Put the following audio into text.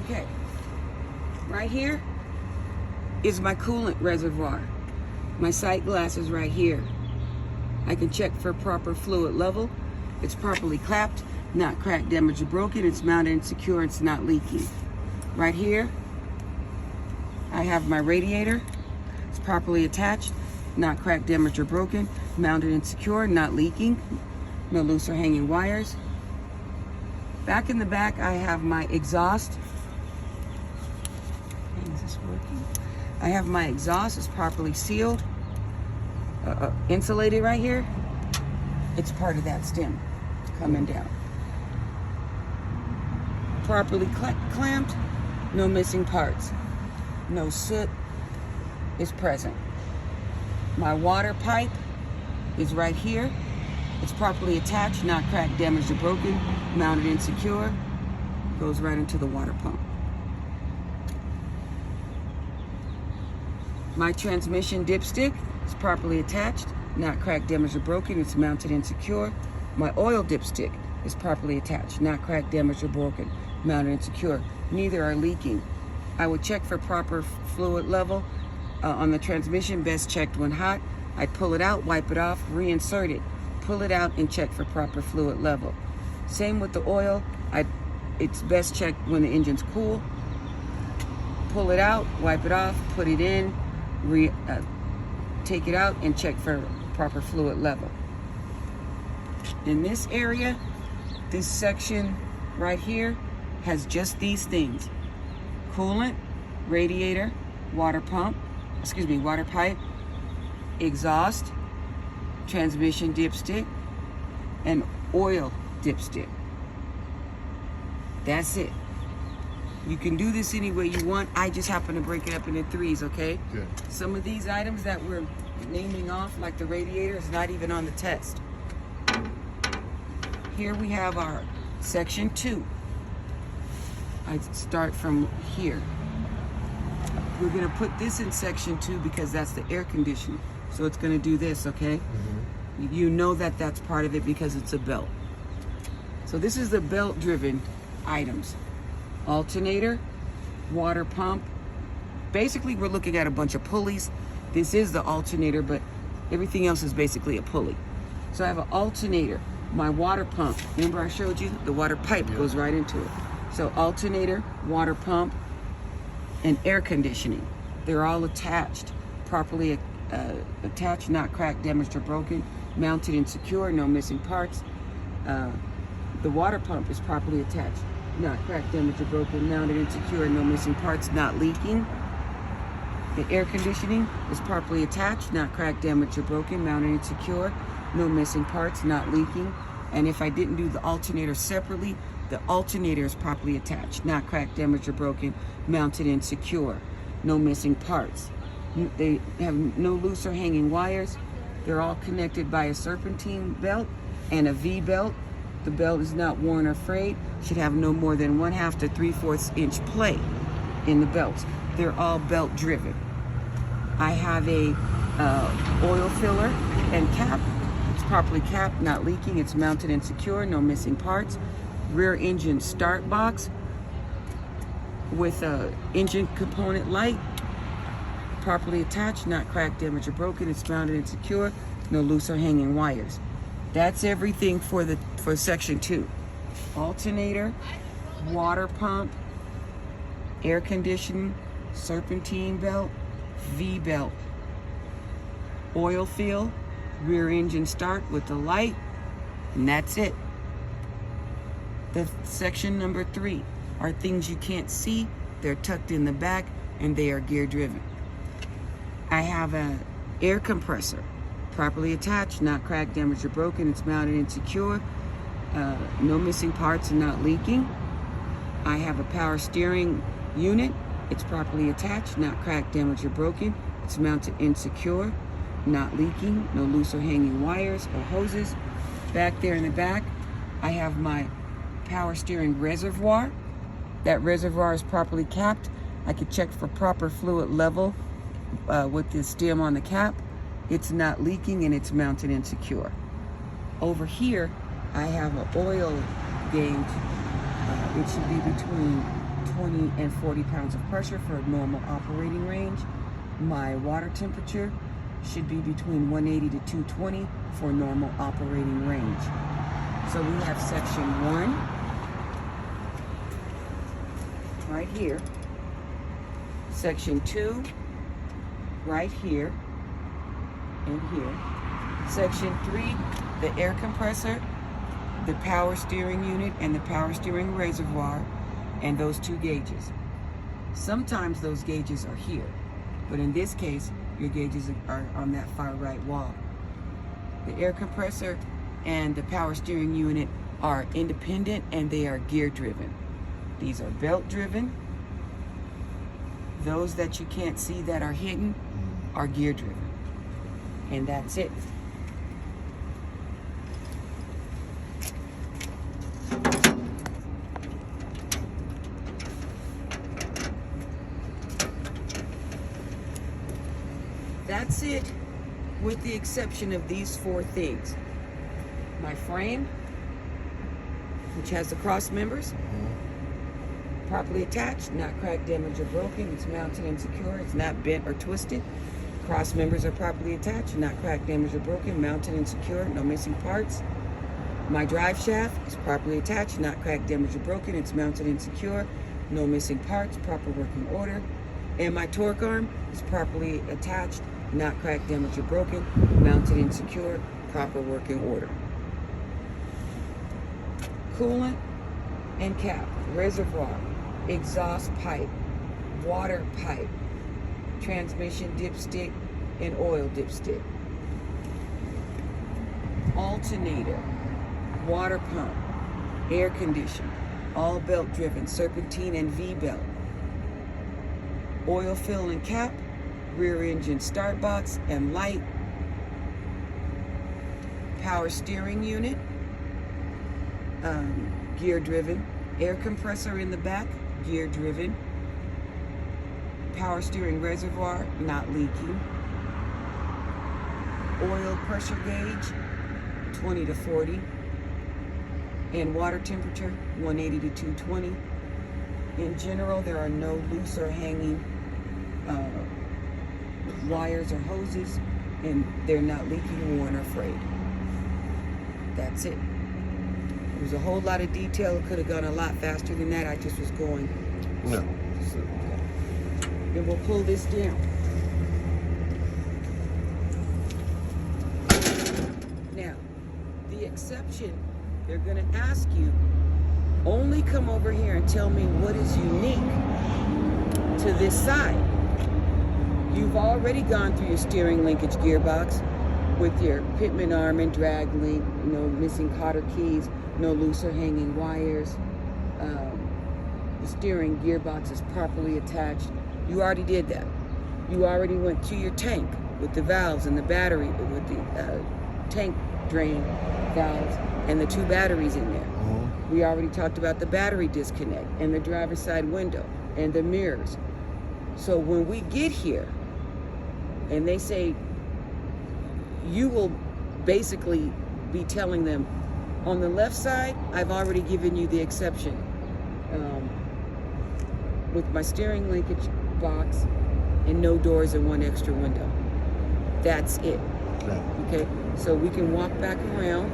Okay, right here is my coolant reservoir. My sight glass is right here. I can check for proper fluid level. It's properly clapped, not cracked, damaged, or broken. It's mounted and secure. It's not leaking. Right here, I have my radiator. It's properly attached, not cracked, damaged, or broken. Mounted and secure, not leaking. No loose or hanging wires. Back in the back, I have my exhaust. Is this working? I have my exhaust. It's properly sealed, insulated right here. It's part of that stem coming down. Properly clamped, no missing parts. No soot is present. My water pipe is right here. It's properly attached, not cracked, damaged, or broken. Mounted and secure. Goes right into the water pump. My transmission dipstick is properly attached, not cracked, damaged, or broken. It's mounted and secure. My oil dipstick is properly attached, not cracked, damaged, or broken. Mounted and secure. Neither are leaking. I would check for proper fluid level on the transmission, best checked when hot. I'd pull it out, wipe it off, reinsert it. Pull it out and check for proper fluid level. Same with the oil. It's best checked when the engine's cool. Pull it out, wipe it off, put it in, take it out and check for proper fluid level. In this area, this section right here has just these things: coolant, radiator, water pipe, exhaust, transmission dipstick, and oil dipstick. That's it. You can do this any way you want. I just happen to break it up into threes, okay? Good. Some of these items that we're naming off, like the radiator, is not even on the test. Here we have our section 2. I start from here. We're gonna put this in section 2 because that's the air conditioning. So it's gonna do this, okay? Mm-hmm. You know that that's part of it because it's a belt. So this is the belt-driven items. Alternator, water pump. Basically, we're looking at a bunch of pulleys. This is the alternator, but everything else is basically a pulley. So I have an alternator, my water pump. Remember I showed you? The water pipe goes right into it. So alternator, water pump, and air conditioning. They're all attached, properly attached, not cracked, damaged, or broken, mounted and secure, no missing parts. The water pump is properly attached, not cracked, damaged, or broken, mounted and secure, no missing parts, not leaking. The air conditioning is properly attached, not cracked, damaged, or broken, mounted and secure, no missing parts, not leaking. And if I didn't do the alternator separately, the alternator is properly attached, not cracked, damaged, or broken, mounted and secure, no missing parts. They have no loose or hanging wires. They're all connected by a serpentine belt and a V belt. The belt is not worn or frayed. Should have no more than 1/2 to 3/4 inch play in the belts. They're all belt driven. I have a oil filler and cap. It's properly capped, not leaking. It's mounted and secure, no missing parts. Rear engine start box with a engine component light, properly attached, not cracked, damaged, or broken. It's mounted and secure, no loose or hanging wires. That's everything for section 2. Alternator, water pump, air conditioning, serpentine belt, V belt, oil fill, rear engine start with the light, and that's it. The section number 3 are things you can't see. They're tucked in the back and they are gear driven. I have an air compressor, properly attached, not cracked, damaged, or broken. It's mounted and secure, no missing parts and not leaking. I have a power steering unit. It's properly attached, not cracked, damaged, or broken. It's mounted and secure, not leaking, no loose or hanging wires or hoses. Back there in the back, I have my power steering reservoir. That reservoir is properly capped. I could check for proper fluid level with the stem on the cap. It's not leaking and it's mounted and secure. Over here, I have an oil gauge. It should be between 20 and 40 pounds of pressure for normal operating range. My water temperature should be between 180 to 220 for normal operating range. So we have section 1 right here, section 2 right here and here, section 3 the air compressor, the power steering unit and the power steering reservoir, and those 2 gauges. Sometimes those gauges are here, but in this case your gauges are on that far right wall. The air compressor and the power steering unit are independent and they are gear driven. These are belt driven. Those that you can't see that are hidden are gear driven. And that's it. That's it, with the exception of these 4 things. My frame, which has the cross members, properly attached, not cracked, damaged, or broken. It's mounted and secure. It's not bent or twisted. Cross members are properly attached, not cracked, damaged, or broken, mounted and secure, no missing parts. My drive shaft is properly attached, not cracked, damaged, or broken. It's mounted and secure, no missing parts, proper working order. And my torque arm is properly attached, not cracked, damaged, or broken, mounted and secure, proper working order. Coolant and cap, reservoir, exhaust pipe, water pipe, transmission dipstick, and oil dipstick. Alternator, water pump, air conditioner, all belt driven, serpentine and V-belt. Oil fill and cap, rear engine start box and light, power steering unit, gear driven, air compressor in the back, gear driven, power steering reservoir, not leaking, oil pressure gauge, 20 to 40, and water temperature, 180 to 220. In general, there are no loose or hanging wires or hoses, and they're not leaking, worn, or frayed. That's it. There's a whole lot of detail. It could have gone a lot faster than that. I just was going. No. And we'll pull this down. Now, the exception, they're going to ask you, only come over here and tell me what is unique to this side. You've already gone through your steering linkage gearbox with your pitman arm and drag link, no missing cotter keys, no loose or hanging wires. The steering gearbox is properly attached. You already did that. You already went to your tank with the valves and the battery, with the tank drain valves and the 2 batteries in there. We already talked about the battery disconnect and the driver's side window and the mirrors. So when we get here and they say, you will basically be telling them, on the left side, I've already given you the exception with my steering linkage box and no doors and 1 extra window. That's it. Okay, so we can walk back around